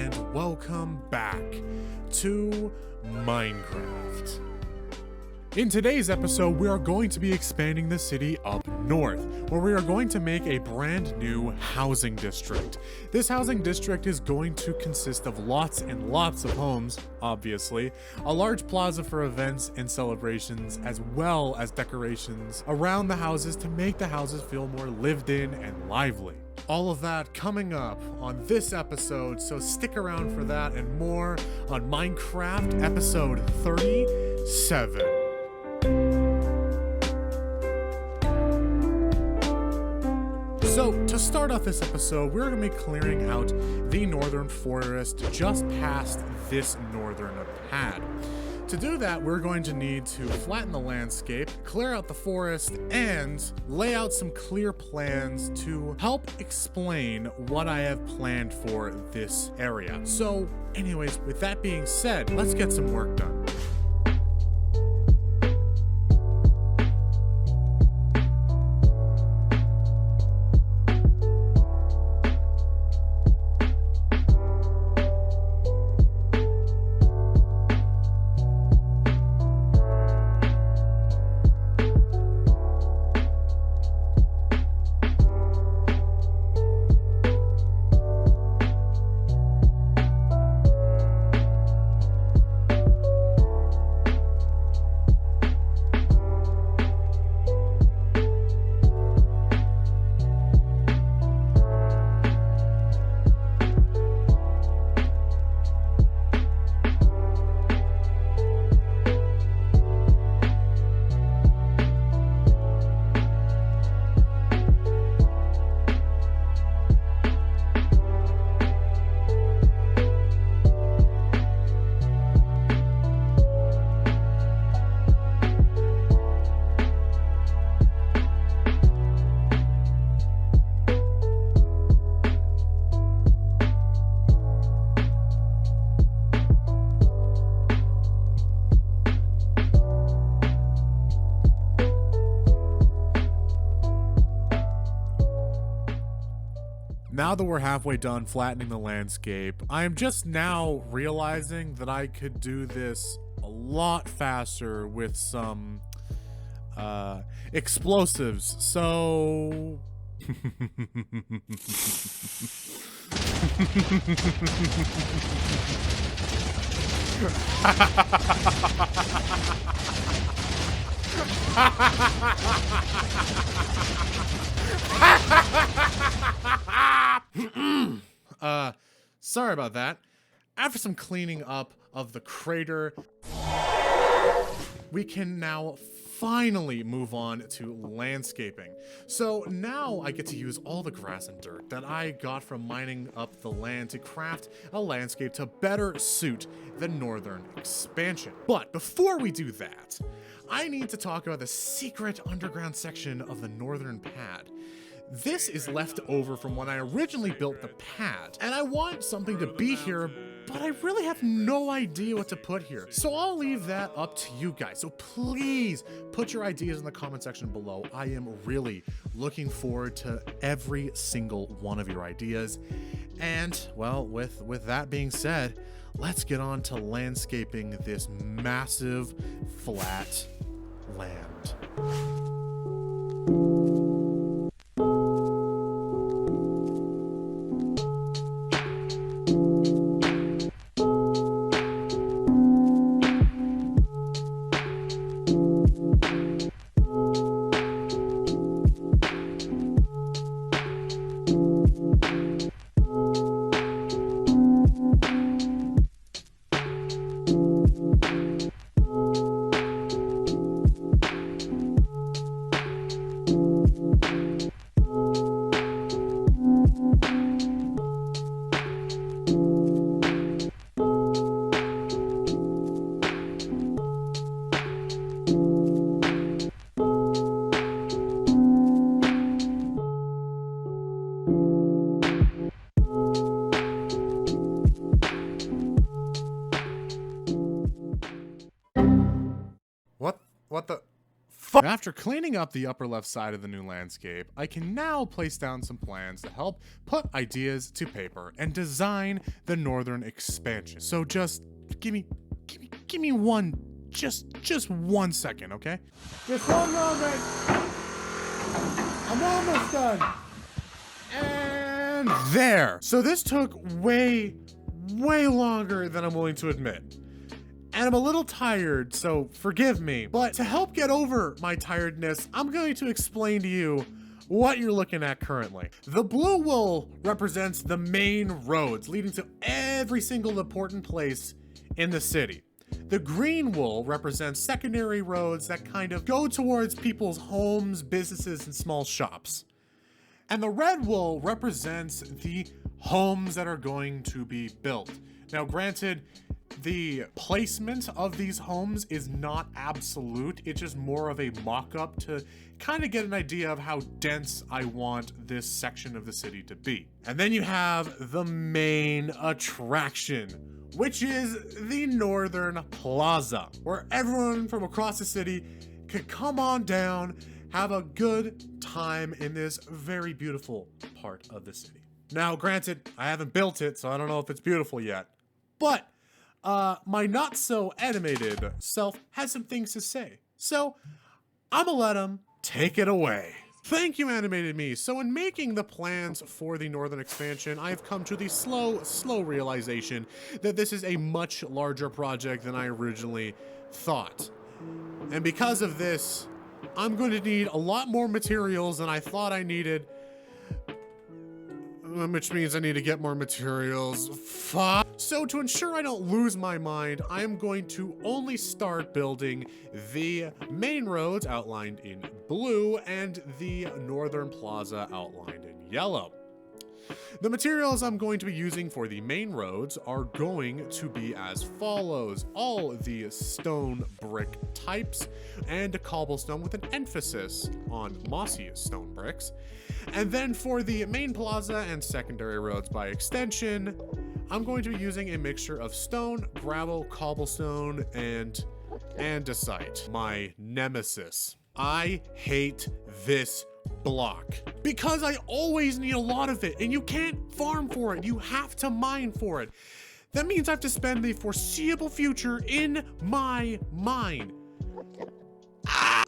and welcome back to Minecraft. In today's episode, we are going to be expanding the city up north, where we are going to make a brand new housing district. This housing district is going to consist of lots and lots of homes, obviously, a large plaza for events and celebrations, as well as decorations around the houses to make the houses feel more lived in and lively. All of that coming up on this episode, so stick around for that and more on Minecraft episode 37. So, to start off this episode, we're going to be clearing out the northern forest just past this northern pad. To do that, we're going to need to flatten the landscape, clear out the forest, and lay out some clear plans to help explain what I have planned for this area. So, anyways, with that being said, let's get some work done. Now that we're halfway done flattening the landscape, I am just now realizing that I could do this a lot faster with some explosives. So sorry about that. After some cleaning up of the crater, we can now finally move on to landscaping. So now I get to use all the grass and dirt that I got from mining up the land to craft a landscape to better suit the northern expansion. But before we do that, I need to talk about the secret underground section of the northern pad. This is left over from when I originally built the pad, and I want something to be here, but I really have no idea what to put here. So I'll leave that up to you guys. So please put your ideas in the comment section below. I am really looking forward to every single one of your ideas. And well, with that being said, let's get on to landscaping this massive flat land. What the After cleaning up the upper left side of the new landscape, I can now place down some plans to help put ideas to paper and design the northern expansion. So just give me one, just 1 second, okay? Just one moment. I'm almost done. And there. So this took way longer than I'm willing to admit. And I'm a little tired, so forgive me. But to help get over my tiredness, I'm going to explain to you what you're looking at currently. The blue wool represents the main roads leading to every single important place in the city. The green wool represents secondary roads that kind of go towards people's homes, businesses, and small shops. And the red wool represents the homes that are going to be built. Now, granted, the placement of these homes is not absolute. It's just more of a mock-up to kind of get an idea of how dense I want this section of the city to be. And then you have the main attraction, which is the Northern Plaza, where everyone from across the city could come on down, have a good time in this very beautiful part of the city. Now, granted, I haven't built it, so I don't know if it's beautiful yet, but my not so animated self has some things to say. So I'm gonna let him take it away. Thank you, animated me. So in making the plans for the northern expansion, I've come to the slow realization that this is a much larger project than I originally thought. And because of this, I'm going to need a lot more materials than I thought I needed, which means I need to get more materials. Fuck. So to ensure I don't lose my mind, I am going to only start building the main roads outlined in blue and the northern plaza outlined in yellow. The materials I'm going to be using for the main roads are going to be as follows: all the stone brick types and cobblestone with an emphasis on mossy stone bricks. And then for the main plaza and secondary roads by extension, I'm going to be using a mixture of stone, gravel, cobblestone, and andesite, my nemesis. I hate this block because I always need a lot of it, and you can't farm for it. You have to mine for it. That means I have to spend the foreseeable future in my mine.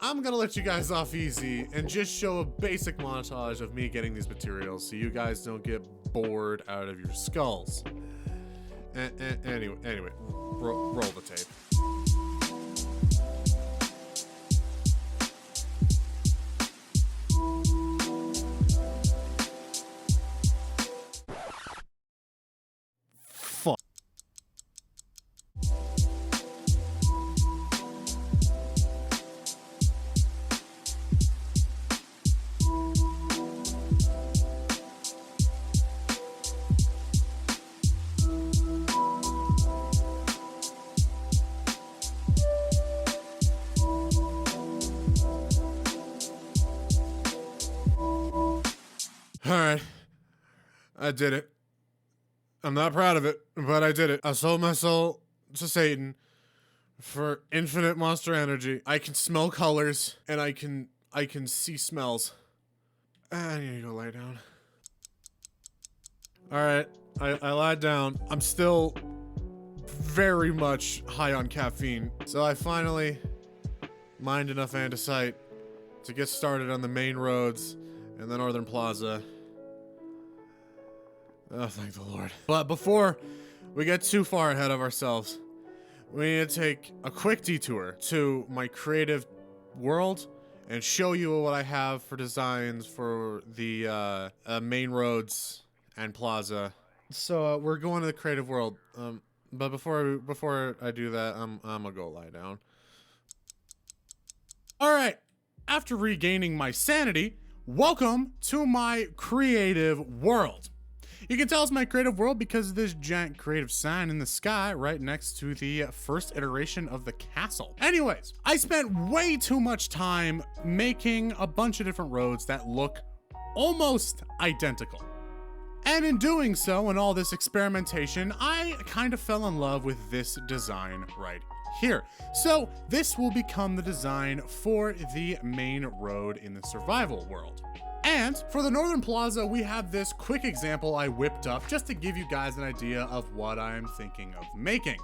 I'm gonna let you guys off easy and just show a basic montage of me getting these materials so you guys don't get bored out of your skulls. Anyway, roll the tape. Fuck. Alright, I did it. I'm not proud of it, but I did it. I sold my soul to Satan for infinite monster energy. I can smell colors, and I can see smells. I need to go lie down. Alright, I lied down. I'm still very much high on caffeine, so I finally mined enough andesite to get started on the main roads and the northern plaza. Oh, thank the Lord. But before we get too far ahead of ourselves, we need to take a quick detour to my creative world and show you what I have for designs for the main roads and plaza. So we're going to the creative world. But before I do that, I'm gonna go lie down. All right. After regaining my sanity, welcome to my creative world. You can tell it's my creative world because of this giant creative sign in the sky right next to the first iteration of the castle. Anyways, I spent way too much time making a bunch of different roads that look almost identical. And in doing so, and all this experimentation, I kind of fell in love with this design right here. So this will become the design for the main road in the survival world. And for the Northern Plaza, we have this quick example I whipped up just to give you guys an idea of what I'm thinking of making.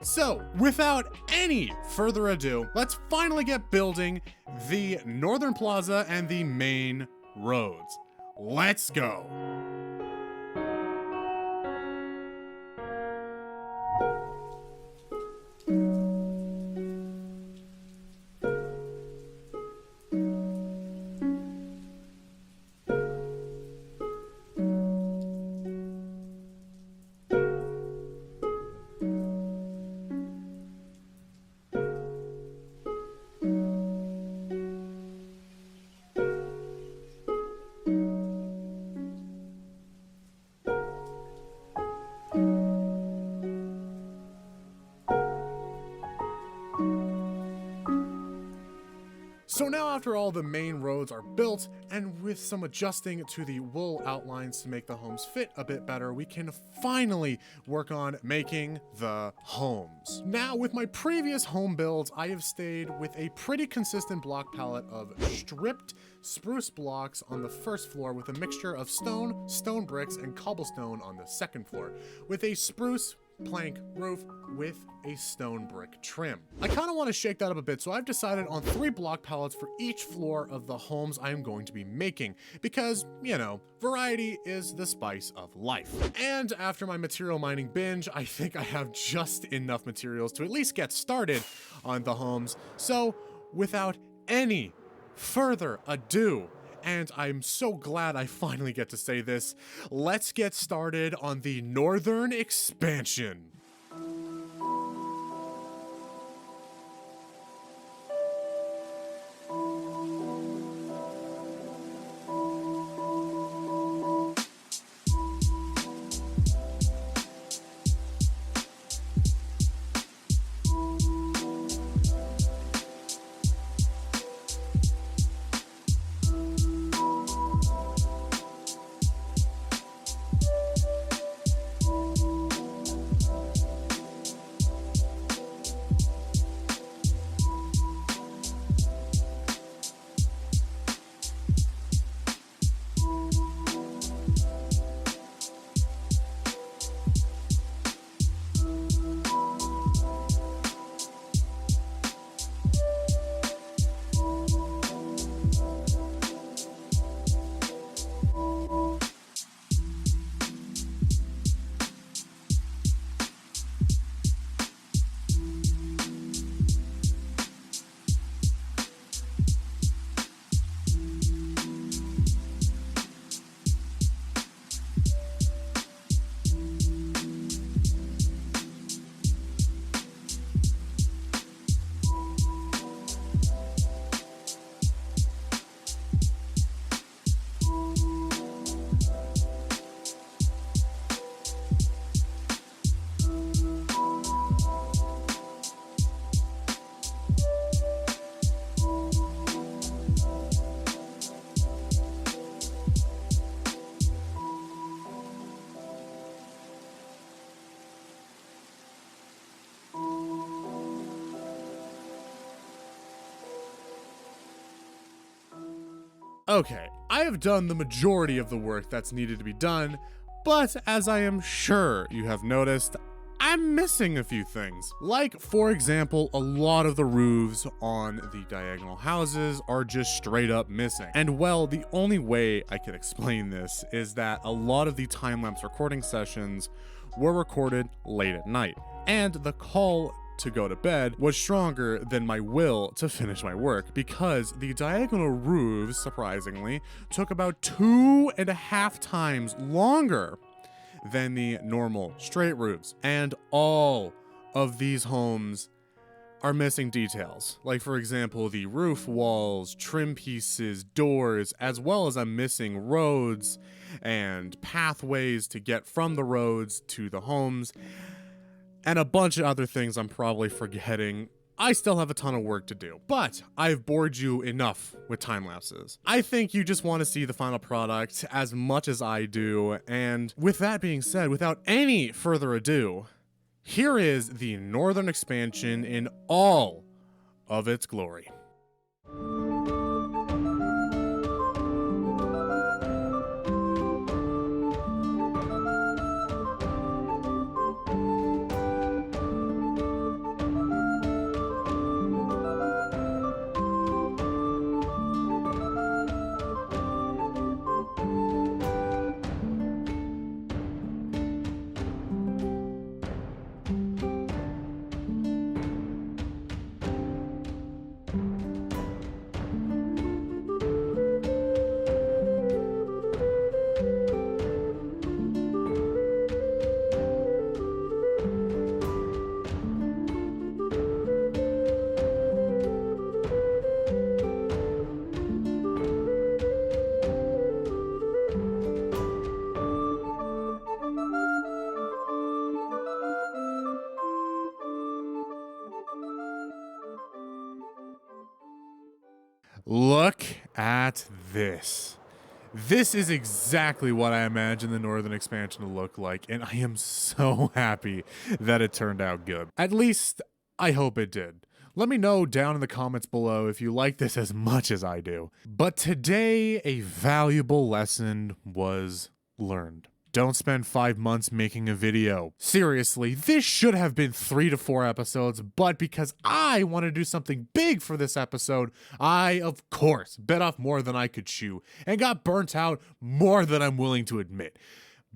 So, without any further ado, let's finally get building the Northern Plaza and the main roads. Let's go. So now after all the main roads are built, and with some adjusting to the wool outlines to make the homes fit a bit better, we can finally work on making the homes. Now with my previous home builds, I have stayed with a pretty consistent block palette of stripped spruce blocks on the first floor with a mixture of stone, stone bricks, and cobblestone on the second floor, with a spruce plank roof with a stone brick trim. I kind of want to shake that up a bit, so I've decided on 3 block palettes for each floor of the homes I am going to be making, because, you know, variety is the spice of life. And after my material mining binge, I think I have just enough materials to at least get started on the homes. So without any further ado, and I'm so glad I finally get to say this, let's get started on the Northern expansion. Okay, I have done the majority of the work that's needed to be done, but as I am sure you have noticed, I'm missing a few things. Like, for example, a lot of the roofs on the diagonal houses are just straight up missing. And well, the only way I can explain this is that a lot of the time-lapse recording sessions were recorded late at night, and the call to go to bed was stronger than my will to finish my work, because the diagonal roofs, surprisingly, took about 2.5 times longer than the normal straight roofs. And all of these homes are missing details. Like, for example, the roof walls, trim pieces, doors, as well as I'm missing roads and pathways to get from the roads to the homes, and a bunch of other things I'm probably forgetting. I still have a ton of work to do, but I've bored you enough with time lapses. I think you just want to see the final product as much as I do, and with that being said, without any further ado, Here is the northern expansion in all of its glory. Look at this. This is exactly what I imagined the northern expansion to look like, and I am so happy that it turned out good. At least, I hope it did. Let me know down in the comments below if you like this as much as I do. But today, a valuable lesson was learned. Don't spend 5 months making a video. Seriously, this should have been 3 to 4 episodes, but because I want to do something big for this episode, I, of course, bit off more than I could chew and got burnt out more than I'm willing to admit.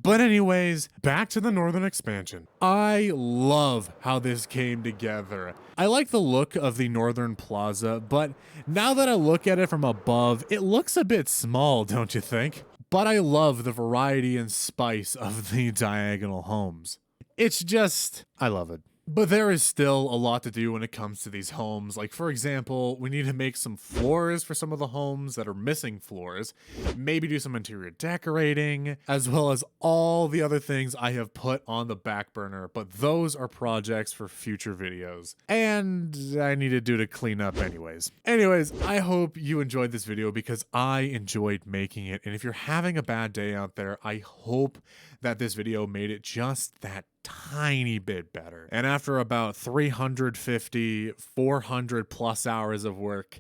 But anyways, back to the northern expansion. I love how this came together. I like the look of the northern plaza, but now that I look at it from above, it looks a bit small, don't you think? But I love the variety and spice of the diagonal homes. It's just, I love it. But there is still a lot to do when it comes to these homes. Like, for example, we need to make some floors for some of the homes that are missing floors, maybe do some interior decorating, as well as all the other things I have put on the back burner, but those are projects for future videos. And I need to do to clean up anyways. Anyways, I hope you enjoyed this video because I enjoyed making it. And if you're having a bad day out there, I hope that this video made it just that tiny bit better. And after about 350, 400 plus hours of work,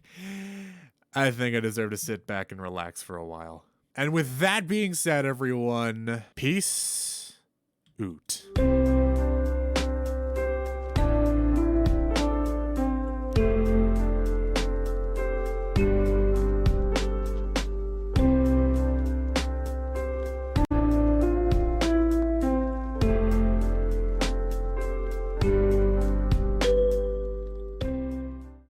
I think I deserve to sit back and relax for a while. And with that being said, everyone, peace out.